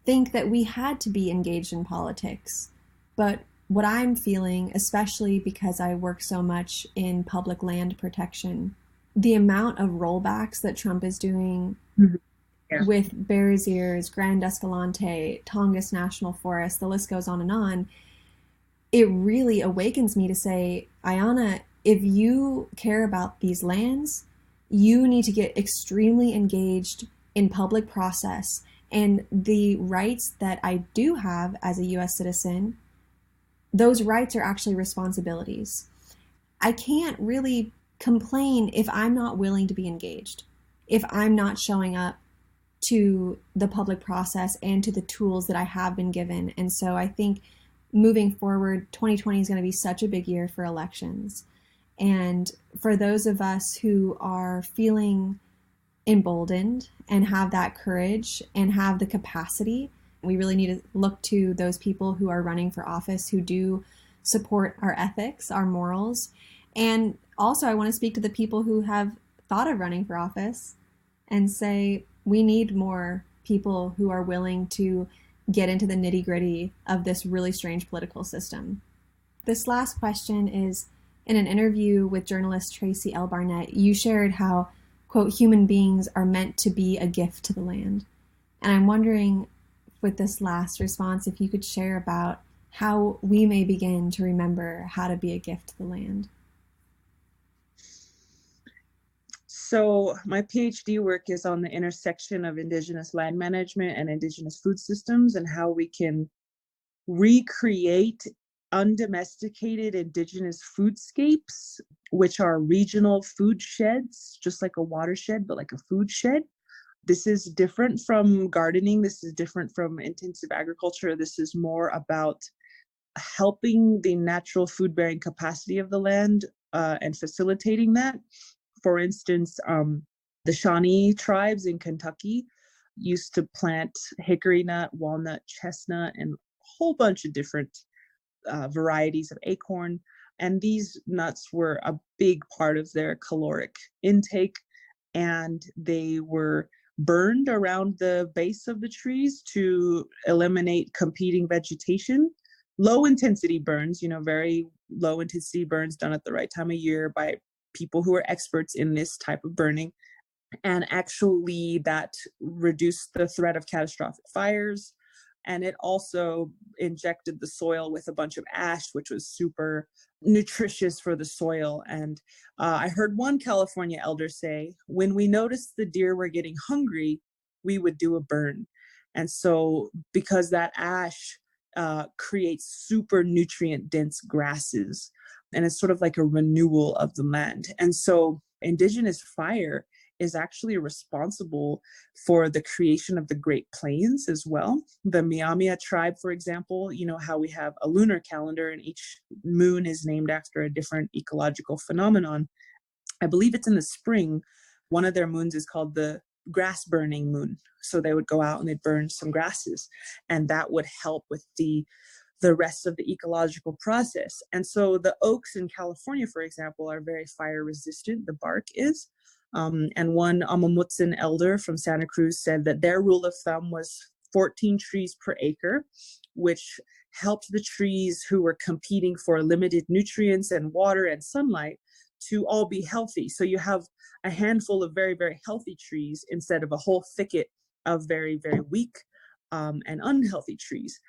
B: think that we had to be engaged in politics. But what I'm feeling, especially because I work so much in public land protection, the amount of rollbacks that Trump is doing with Bears Ears, Grand Escalante, Tongass National Forest, the list goes on and on, it really awakens me to say, Ayana, if you care about these lands, you need to get extremely engaged in public process. And the rights that I do have as a U.S. citizen, those rights are actually responsibilities. I can't really complain if I'm not willing to be engaged, if I'm not showing up to the public process and to the tools that I have been given. And so I think moving forward, 2020 is going to be such a big year for elections. And for those of us who are feeling emboldened and have that courage and have the capacity, we really need to look to those people who are running for office who do support our ethics, our morals. And also, I want to speak to the people who have thought of running for office and say, we need more people who are willing to get into the nitty-gritty of this really strange political system. This last question is, in an interview with journalist Tracy L. Barnett, you shared how, quote, human beings are meant to be a gift to the land. And I'm wondering, with this last response, if you could share about how we may begin to remember how to be a gift to the land.
C: So my PhD work is on the intersection of Indigenous land management and Indigenous food systems, and how we can recreate undomesticated Indigenous foodscapes, which are regional food sheds, just like a watershed, but like a food shed. This is different from gardening. This is different from intensive agriculture. This is more about helping the natural food-bearing capacity of the land and facilitating that. For instance, the Shawnee tribes in Kentucky used to plant hickory nut, walnut, chestnut, and a whole bunch of different varieties of acorn. And these nuts were a big part of their caloric intake, and they were burned around the base of the trees to eliminate competing vegetation. Low intensity burns, very low intensity burns done at the right time of year by people who are experts in this type of burning. And actually that reduced the threat of catastrophic fires. And it also injected the soil with a bunch of ash, which was super nutritious for the soil. And I heard one California elder say, when we noticed the deer were getting hungry, we would do a burn. And so because that ash creates super nutrient dense grasses, and it's sort of like a renewal of the land. And so Indigenous fire is actually responsible for the creation of the Great Plains as well. The Miamia tribe, for example, how we have a lunar calendar and each moon is named after a different ecological phenomenon. I believe it's in the spring. One of their moons is called the grass burning moon. So they would go out and they'd burn some grasses, and that would help with the rest of the ecological process. And so the oaks in California, for example, are very fire resistant. The bark is. And one Amamutsan elder from Santa Cruz said that their rule of thumb was 14 trees per acre, which helped the trees who were competing for limited nutrients and water and sunlight to all be healthy. So you have a handful of very, very healthy trees instead of a whole thicket of very, very weak and unhealthy trees.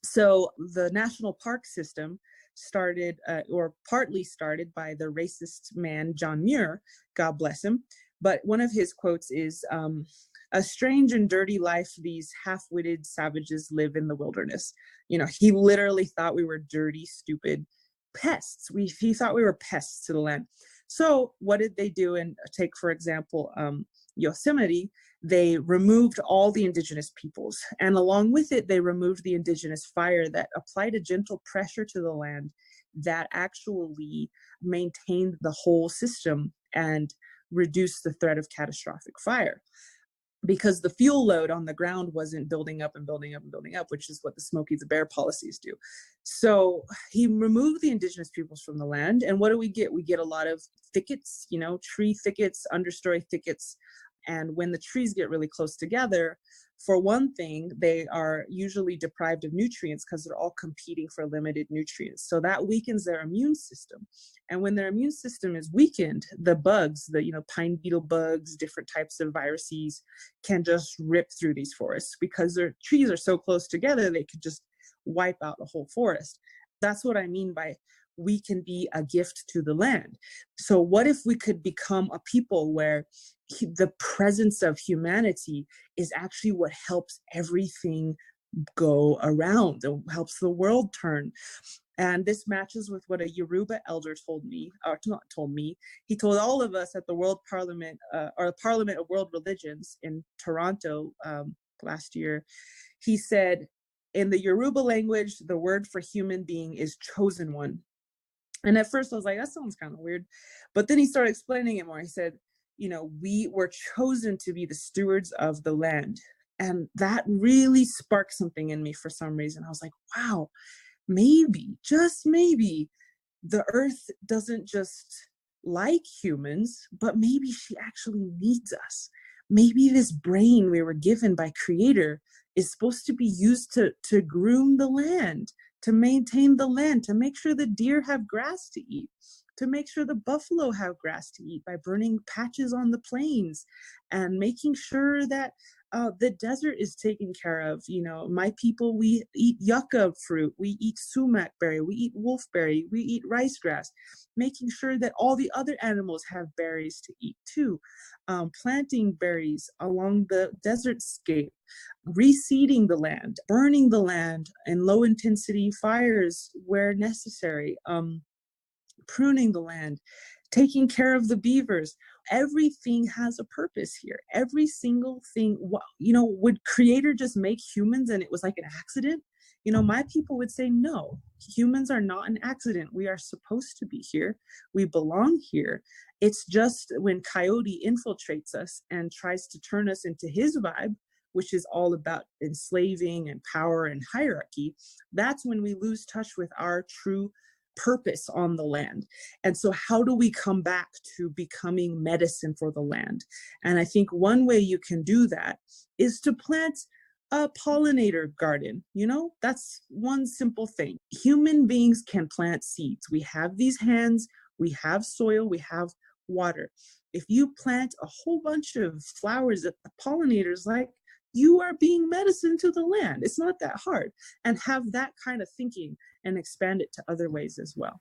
C: So the national park system started, or partly started by the racist man, John Muir, God bless him. But one of his quotes is, a strange and dirty life these half-witted savages live in the wilderness. He literally thought we were dirty, stupid pests. He thought we were pests to the land. So what did they do? And take, for example, Yosemite. They removed all the indigenous peoples, and along with it, they removed the indigenous fire that applied a gentle pressure to the land that actually maintained the whole system and reduced the threat of catastrophic fire. Because the fuel load on the ground wasn't building up and building up and building up, which is what the Smokey the Bear policies do. So he removed the indigenous peoples from the land. And what do we get? We get a lot of thickets, tree thickets, understory thickets. And when the trees get really close together, for one thing, they are usually deprived of nutrients because they're all competing for limited nutrients. So that weakens their immune system. And when their immune system is weakened, the bugs, the pine beetle bugs, different types of viruses can just rip through these forests because their trees are so close together, they could just wipe out the whole forest. That's what I mean by we can be a gift to the land. So what if we could become a people where the presence of humanity is actually what helps everything go around, it helps the world turn. And this matches with what a Yoruba elder told me, or not told me, he told all of us at the World Parliament, or Parliament of World Religions in Toronto last year. He said, in the Yoruba language, the word for human being is chosen one. And at first I was like, that sounds kind of weird. But then he started explaining it more. He said, we were chosen to be the stewards of the land. And that really sparked something in me for some reason. I was like, wow, maybe, just maybe, the earth doesn't just like humans, but maybe she actually needs us. Maybe this brain we were given by Creator is supposed to be used to groom the land, to maintain the land, to make sure the deer have grass to eat, to make sure the buffalo have grass to eat by burning patches on the plains, and making sure that the desert is taken care of. My people, we eat yucca fruit, we eat sumac berry, we eat wolfberry, we eat rice grass, making sure that all the other animals have berries to eat too. Planting berries along the desert scape, reseeding the land, burning the land in low intensity fires where necessary, pruning the land, taking care of the beavers. Everything has a purpose here. Every single thing. Would Creator just make humans and it was like an accident? My people would say, no, humans are not an accident. We are supposed to be here. We belong here. It's just when Coyote infiltrates us and tries to turn us into his vibe, which is all about enslaving and power and hierarchy, that's when we lose touch with our true purpose on the land. And so how do we come back to becoming medicine for the land? And I think one way you can do that is to plant a pollinator garden. That's one simple thing. Human beings can plant seeds. We have these hands, we have soil, we have water. If you plant a whole bunch of flowers that the pollinators like, you are being medicine to the land. It's not that hard. And have that kind of thinking and expand it to other ways as well.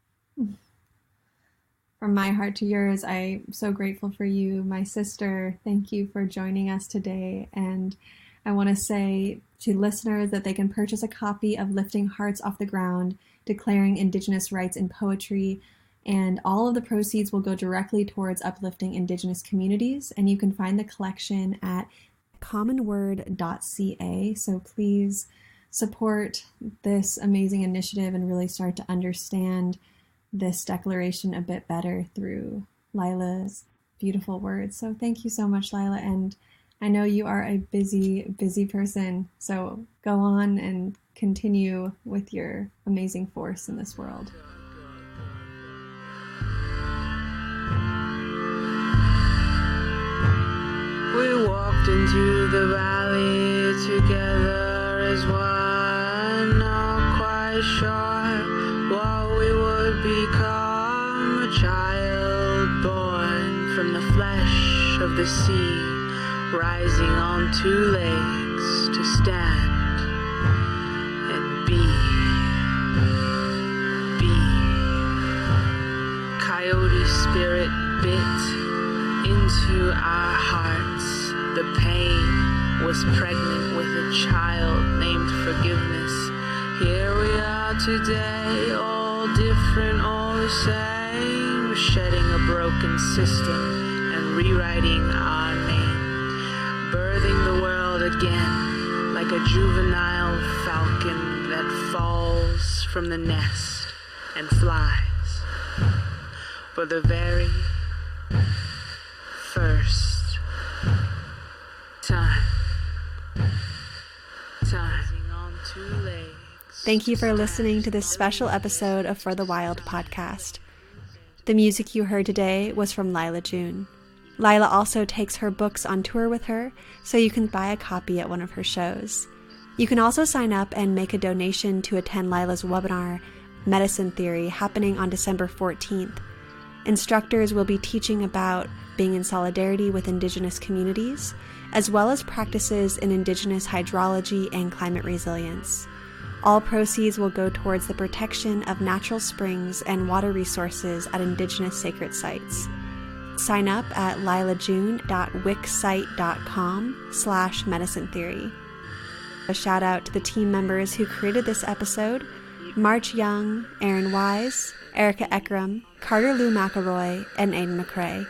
B: From my heart to yours, I'm so grateful for you, my sister. Thank you for joining us today. And I want to say to listeners that they can purchase a copy of Lifting Hearts Off the Ground, Declaring Indigenous Rights in Poetry, and all of the proceeds will go directly towards uplifting Indigenous communities. And you can find the collection at commonword.ca. So please support this amazing initiative and really start to understand this declaration a bit better through Lyla's beautiful words. So thank you so much, Lyla. And I know you are a busy, busy person. So go on and continue with your amazing force in this world.
D: We walked into the valley together as one, not quite sure what we would become. A child born from the flesh of the sea, rising on two legs to stand and be. Coyote spirit bit into our hearts. The pain was pregnant with a child named forgiveness. Here we are today, all different, all the same, shedding a broken system and rewriting our name, birthing the world again like a juvenile falcon that falls from the nest and flies for the very first time. On two legs.
B: Thank you for listening to this special episode of For the Wild podcast. The music you heard today was from Lyla June. Lyla also takes her books on tour with her, so you can buy a copy at one of her shows. You can also sign up and make a donation to attend Lyla's webinar, Medicine Theory, happening on December 14th. Instructors will be teaching about being in solidarity with Indigenous communities, as well as practices in Indigenous hydrology and climate resilience. All proceeds will go towards the protection of natural springs and water resources at Indigenous sacred sites. Sign up at lylajune.wixsite.com/medicine theory. A shout out to the team members who created this episode: March Young, Aaron Wise, Erica Ekram, Carter Lou McElroy, and Aiden McCrae.